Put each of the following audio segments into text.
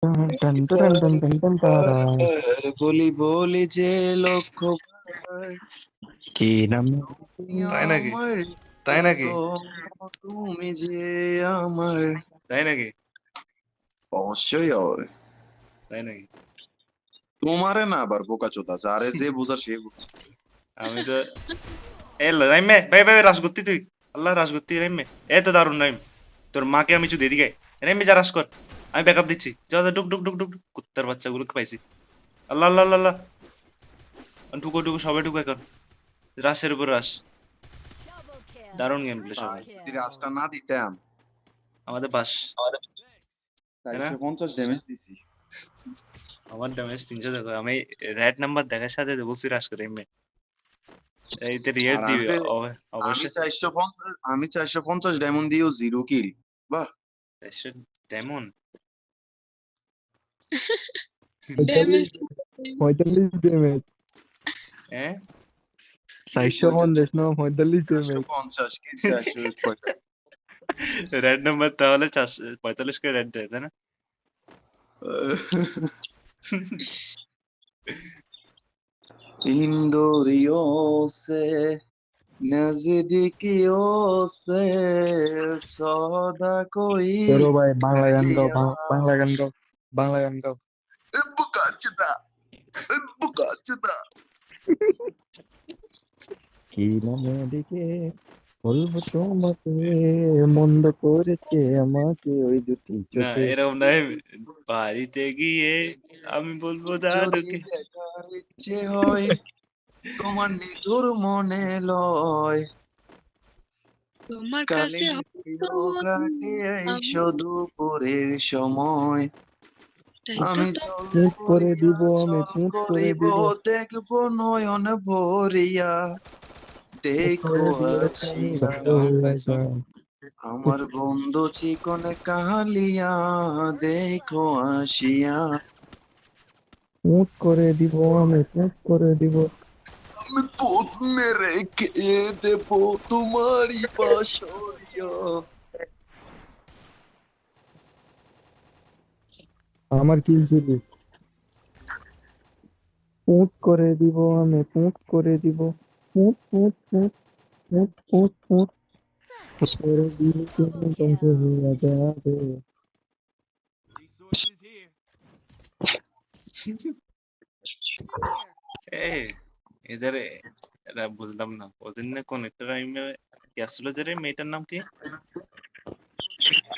টান টান টান টান টান তারা। বলি বলি যে লক্ষ্যবার কি নাম? তাই নাকি? আমার তাই নাকি? তুমি যে আমার তাই নাকি? অবশ্যই হবে। তাই নাকি? তোমারে না আবার বোকাচোদা, যারে যে বোঝা সে বুঝছে। আমি তো রাইমে ভাই ভাই রাস করতি তুই আল্লাহ রাস করতি রাইমে এ তো দারুন রাইম তোর মাকে আমি চুদি এদিকে রাইমে যা রাস কর আমি ব্যাকআপ দিচ্ছি যা যা ডুক ডুক ডুক ডুক কুত্তার বাচ্চাগুলোকে পাইছি আল্লাহ আল্লাহ আল্লাহ আল্লাহ ঢুকো ঢুকো সবাই ঢুকো এখন রাসের উপর রাস দারুণ গেম প্লে সবাই যদি রাজটা না দিতাম আমাদের বাস তাই না 450 ড্যামেজ দিছি। আমার ড্যামেজ 300 দেখো আমি রেড নাম্বার দেখার সাথে বলছি রাস করে এমনি এইতে রিয়েক্ট আর আমি দিবে যে আমি অবশ্যই 450 ডায়মন্ড দিয়েও 0 কিল। বাহ, ডেমন 45 ড্যামেজ। হ্যাঁ 450 না 45 ড্যামেজ। 450 কি 450। রেড নাম্বার তাহলে 45 করে রেড দেয় তাই না इंदौरियों से नजदीकियों से सौदा कोई চলো ভাই বাংলা গান গাও, लिया। বাংলা গান গাও, বাংলা গান গাও। बुकाचुदा, बुकाचुदा। কি নামে ডেকে বলবো তোমাকে, মন্দ করেছে আমাকে ওই দুটি না চোখে। এরকম নয় বাড়িতে গিয়ে আমি বলবো যদি দাদুকে দেখার ইচ্ছে হয় তোমার নিঠুর মনে লয়, তোমার কালে কাছে নিবিড় ঘাটে এসো দুপুরের সময়, আমি পুঁত করে দিব, আমি চল পুঁত করে করিব দিব। দেখব নয়ন ভরিয়া, দেখো হাসিয়া ভালোবাসা আমার বন্ধু চিকনে কালিয়া, দেখো হাসিয়া। পুঁত করে দিব, আমি পুঁত করে দিব। আমি পোত মেরে খেয়ে দেব তোমারই বাসরিয়া। আমার কি ছিল? পুঁত করে দিব, আমি পুঁত করে দিব। পুঁত পুঁত পুঁত পুঁত পুঁত পুঁত পুঁত করে দিলে তুমি ধ্বংস হয়ে যাবে। এই এদের এরা বুঝলাম না ওদিন না কোন একটা টাইমে কি আসছিল যে রে মেয়েটার নাম কি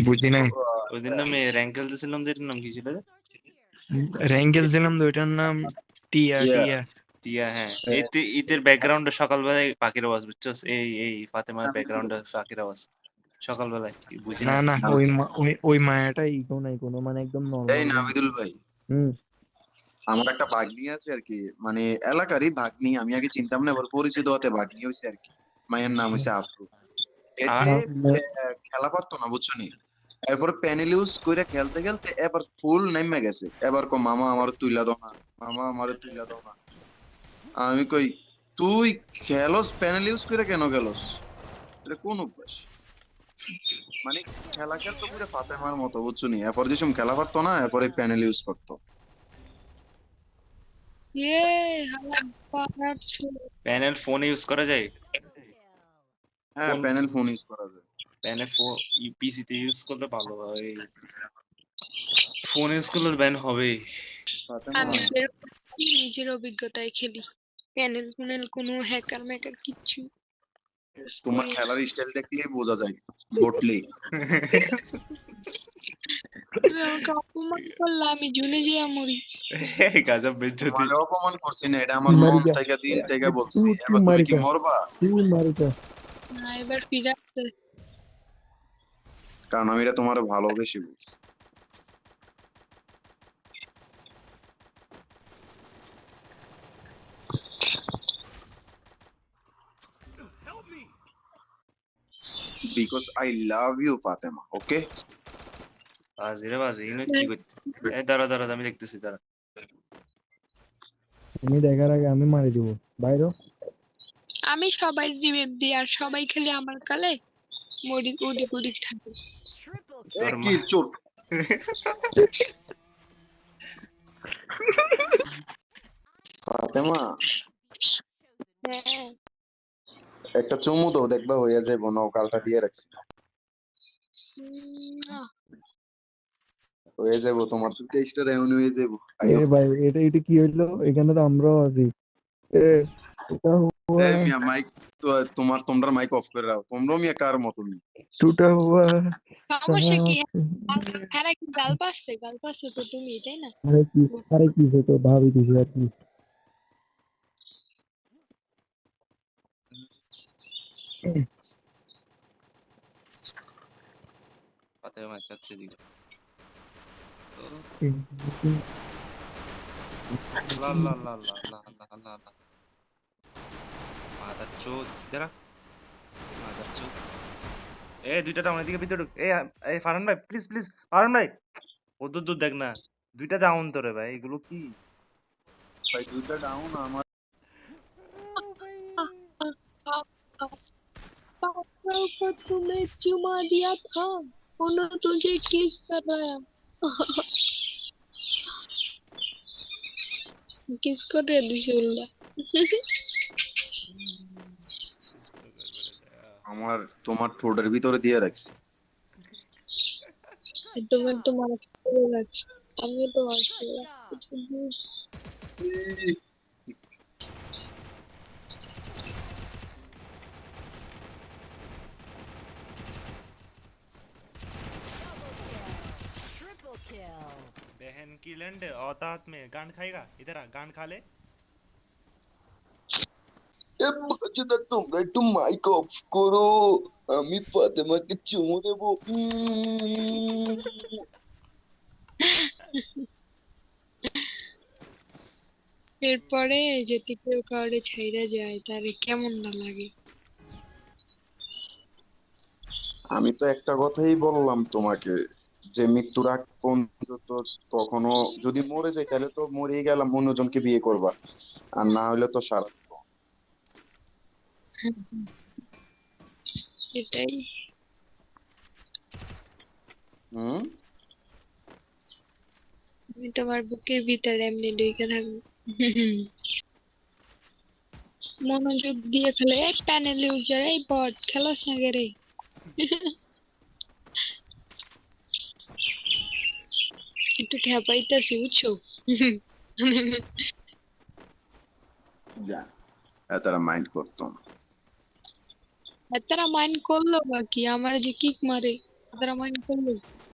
বুঝি নাই। ওই দিন না মেয়ে র্যাঙ্ক খেলতেছিলাম যে এটার নাম কি ছিল রে? র্যাঙ্গেল ছিলাম তো, ওইটার নাম টিয়া Yeah. টিয়া। টিয়া হ্যাঁ ইতের ব্যাকগ্রাউন্ডে সকালবেলায় পাখির আওয়াজ বুঝছস এই ফাতেমার ব্যাকগ্রাউন্ডে পাখির আওয়াজ সকালবেলায় কি বুঝি না না না, ওই মায়াটা ইকো নাই কোনো, মানে একদম এই নর্মাল। নাবিদুল ভাই, হুম। আমার একটা ভাগ্নি আছে আর কি, মানে এলাকারই ভাগ্নি, আমি আগে চিনতাম না, এবার পরিচিত হতে ভাগ্নি হয়েছে আর কি। মায়ের নাম হয়েছে আফরু। এতে খেলা পারতো না বুঝছো নি, এরপর প্যানেল ইউজ করে খেলতে খেলতে এবার ফুল নেমে গেছে, এবার কো মামা আমার তুইলা দাও না, মামা আমার তুইলা দাও না। আমি কই তুই খেলোস প্যানেল ইউজ করে, কেন খেলোস, এটা কোন অভ্যাস? মানে খেলা খেলতো পুরো ফাতেমার মতো বুঝছো নি, এরপর যেসব খেলা পারতো না, এরপরে প্যানেল ইউজ করতো। প্যানেল ফোনে ইউজ করা যায় হ্যাঁ, কোন প্যানেল ফোন ইউজ করা যায়। প্যানেল পিসি তে ইউজ করলে ভালো হয় ফোন ইউজ করলে ব্যান হবেই ফাতেমা, আমি নিজের অভিজ্ঞতায় খেলি, প্যানেল প্যানেল কোনো হ্যাকার ম্যাকার কিচ্ছু তোমার খেলার স্টাইল দেখলে বোঝা যায় বটলি। তুমি আমাকে অপমান করলে আমি ঝুলে যেয়ে মরি। গাজব বেজ্জতি তোমার অপমান করছি না, এটা আমার মন মারিকা থেকে দিন থেকে বলছি, তুই এবার তুমি কি মারিকা মরবা? তুই মারিকা। না এবার ফিরে আসতে কারণ আমি এটা তোমার ভালোবেসে বলছি। Because I love you, Fatima. Okay? বাজি রে বাজি ইনো কি করতে এই দাঁড়া দাঁড়া আমি দেখতেছি দাঁড়া তুমি দেখার আগে আমি মারি দিব বাইরে। আমি সবাই রিভাইভ দিই আর সবাই খেলে আমার কালে মরি ওদিক ওদিক থাকে। তোর মা কি চোর? ফাতেমা হ্যাঁ একটা চুমু দাও, দেখবা হয়ে যাইব, নাও গালটা দিয়ে রাখছি, আহ, হয়ে যাবো, তোমার দুটো স্টার এমন হয়ে যাবো, আইও। ভাই এটা কি হইলো? এখানে তো আমরাও আছি। এ এটা হুয়া এই মিয়া মাইক, তো তোমরা মাইক অফ করে রাখো, তোমরাও মিয়া কার মতন। টুটা হুয়া সমস্যা কি? সাথ হ্যাঁ কি গাল পাচ্ছে তো তুমি, তাই না? আরে কি সে তো ভাবি দিছি আর কি। ফাতেমা কাছে দিকে আল্লাহ আল্লাহ আল্লাহ আল্লাহ আল্লাহ আল্লাহ আল্লাহ আল্লাহ মাদার চোদ দেরা মাদার চোদ এ দুইটা ডাউন এদিকে ভিতরে ঢুক এই ফারহান ভাই প্লিজ প্লিজ ফারহান ভাই ওদুর দূর দেখ না দুইটা ডাউন তো রে ভাই এগুলো কি ভাই দুইটা ডাউন আমার। पापा को तुम्हें चुमा दिया था, उन्होंने तुझे किस कराया? किस कर रहे दुशुल्ला? আমার তোমার ঠোঁটের ভিতরে দিয়ে রাখছি। तुम्हें तुम्हारा लगा, हमें तो लगा कुछ भी। এই, Triple kill. बहन की लंड औतात में गांड खाएगा इधर आ गांड खा ले বাচ্চাটা তোমরা একটু মাইক অফ করো, আমি ফাতেমাকে চুমু দেবো। এরপরে যদি কেউ কাউরে ছাইড়া যায় তারে কেমন না লাগে? আমি তো একটা কথাই বললাম তোমাকে, যে মৃত্যুর আগ পর্যন্ত কখনো যদি মরে যাই তাহলে তো মরেই গেলাম, অন্যজনকে বিয়ে করবা, আর না হলে তো সারা। এটাই। হুম। আমি তোমার বুকের ভিতরে এমনি ঢুকে থাকবো। মনোযোগ দিয়ে খেলে প্যানেল ইউজার, এই বট খেলাস না রে। একটু খেপাইতেছি বুঝছো? জানি এতটা মাইন্ড করতো না। তারা মাইন্ড করলো বাকি আমার যে কিক মারে, তারা মাইন্ড করলো।